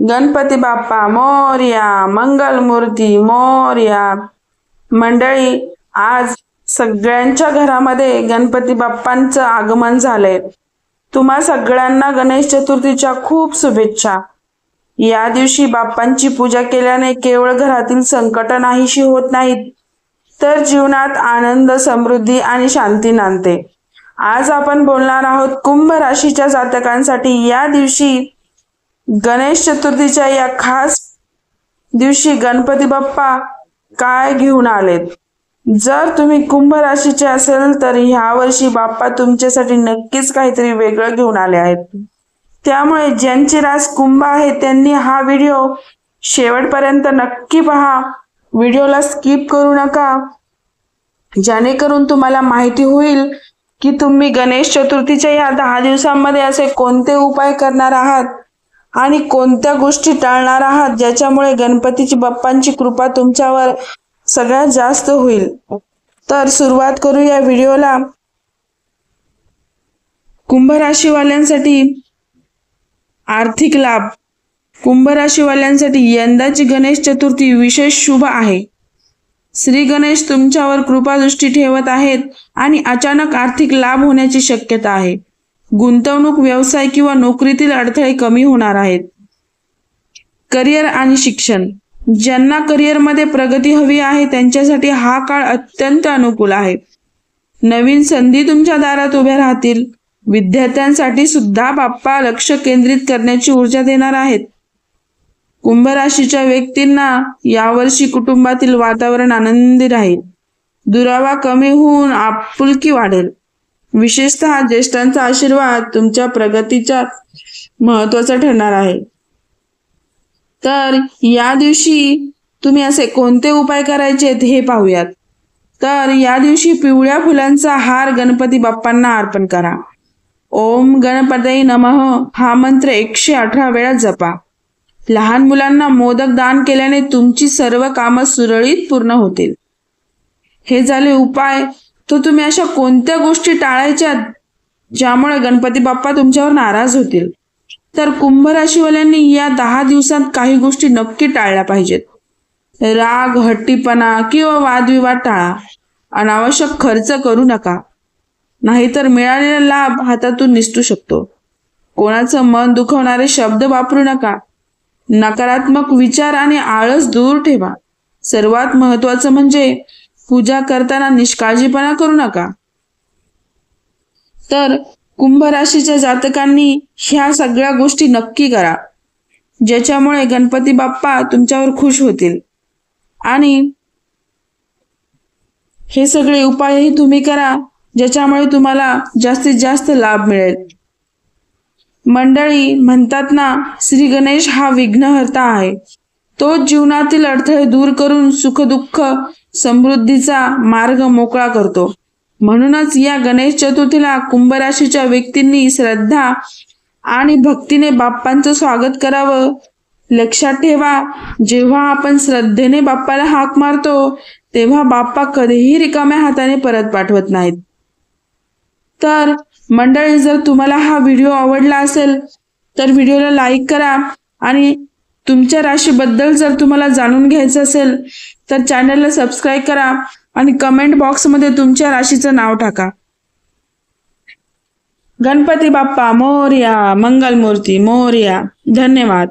गणपती बाप्पा मोरया, मंगलमूर्ती मोरया। मंडळी, आज सगळ्यांच्या घरामध्ये गणपती बाप्पांचं आगमन झालंय। तुम्हा सगळ्यांना गणेश चतुर्थीच्या खूप शुभेच्छा। या दिवशी बाप्पांची पूजा केल्याने केवळ घरातील संकट नाहीशी होत नाहीत, तर जीवनात आनंद, समृद्धी आणि शांती नांदते। आज आपण बोलणार आहोत कुंभ राशीच्या जातकांसाठी या दिवशी गणेश चतुर्थीच्या या खास दिवशी गणपती बाप्पा काय घेऊन आलेत। जर तुम्ही कुंभ राशीचे असेल तर ह्या वर्षी बाप्पा तुमच्यासाठी नक्कीच काहीतरी वेगळं घेऊन आले आहेत। त्यामुळे ज्यांची रास कुंभ आहे त्यांनी हा व्हिडिओ शेवटपर्यंत नक्की पहा। व्हिडिओला स्किप करू नका, जेणेकरून तुम्हाला माहिती होईल की तुम्ही गणेश चतुर्थीच्या या 10 दिवसांमध्ये असे कोणते उपाय करणार आहात आणि कोणत्या गोष्टी टाळणार आहात, ज्याच्यामुळे गणपतीची बाप्पांची कृपा तुमच्यावर सगळ्यात जास्त होईल। तर सुरुवात करू या व्हिडिओला। कुंभ राशीवाल्यांसाठी आर्थिक लाभ। कुंभ राशीवाल्यांसाठी यंदाची गणेश चतुर्थी विशेष शुभ आहे। श्री गणेश तुमच्यावर कृपादृष्टी ठेवत आहेत आणि अचानक आर्थिक लाभ होण्याची शक्यता आहे। गुंतवणूक, व्यवसाय किंवा नोकरीतील अडथळे कमी होणार आहेत। करिअर आणि शिक्षण। ज्यांना करिअरमध्ये प्रगती हवी आहे त्यांच्यासाठी हा काळ अत्यंत अनुकूल आहे। नवीन संधी तुमच्या दारात उभ्या राहतील। विद्यार्थ्यांसाठी सुद्धा बाप्पा लक्ष केंद्रित करण्याची ऊर्जा देणार आहेत। कुंभ राशीच्या व्यक्तींना यावर्षी कुटुंबातील वातावरण आनंदी राहील। दुरावा कमी होऊन आपुलकी वाढेल। विशेषतः ज्येष्ठांचा आशीर्वाद तुमच्या प्रगतीच्या महत्त्वाचा ठरणार आहे। तर या दिवशी तुम्ही असे कोणते उपाय करायचे हे पाहूयात। तर या दिवशी पिवळ्या फुलांचा हार गणपती बाप्पांना अर्पण करा। ओम गणपतये नमः हा मंत्र 118 वेळा जपा। लहान मुलांना मोदक दान केल्याने तुमची सर्व कामं सुरळीत पूर्ण होतील। हे झाले उपाय। तर तुम्ही अशा कोणत्या गोष्टी टाळायच्या ज्यामुळे गणपती बाप्पा तुमच्यावर नाराज होतील। तर कुंभ राशीवाल्यांनी या 10 दिवसांत काही गोष्टी नक्की टाळल्या पाहिजेत। राग, हट्टीपणा किंवा वादविवाद टाळा। अनावश्यक खर्च करू नका, नाहीतर मिळालेला लाभ हातातून निसटू शकतो। कोणाचं मन दुखवणारे शब्द वापरू नका। नकारात्मक विचार आणि आळस दूर ठेवा। सर्वात महत्त्वाचं म्हणजे पूजा करताना निष्काळजीपणा करू नका। तर कुंभ राशीच्या जातकांनी ह्या सगळ्या गोष्टी नक्की करा, ज्याच्यामुळे गणपती बाप्पा तुमच्यावर खुश होतील। आणि हे सगळे उपायही तुम्ही करा, ज्याच्यामुळे तुम्हाला जास्तीत जास्त लाभ मिळेल। मंडळी, म्हणतात ना, श्री गणेश हा विघ्नहर्ता आहे। तो जीवनातील अडथळे दूर करून सुखदुःख समृद्धीचा मार्ग मोकळा करतो। म्हणूनच या गणेश चतुर्थीला कुंभ राशीच्या व्यक्तींनी श्रद्धा आणि भक्तीने बाप्पांचं स्वागत करावं। लक्षात ठेवा, जेव्हा आपण श्रद्धेने बाप्पाला हाक मारतो तेव्हा बाप्पा कधीही रिकाम्या हाताने परत पाठवत नाहीत। तर मंडळी, जर तुम्हाला हा व्हिडिओ आवडला असेल तर व्हिडिओला लाईक करा आणि तुमच्या राशीबद्दल जर तुम्हाला जाणून घ्यायचं असेल तर चॅनलला सबस्क्राईब करा आणि कमेंट बॉक्समध्ये तुमच्या राशीचं नाव टाका। गणपती बाप्पा मोरया, मंगलमूर्ती मोरया। धन्यवाद।